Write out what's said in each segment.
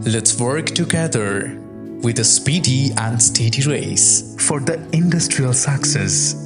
Let's work together with a speedy and steady race for the industrial success.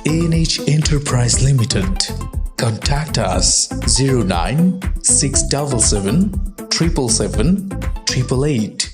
ANH Enterprise Limited. Contact us 09 677 777 888.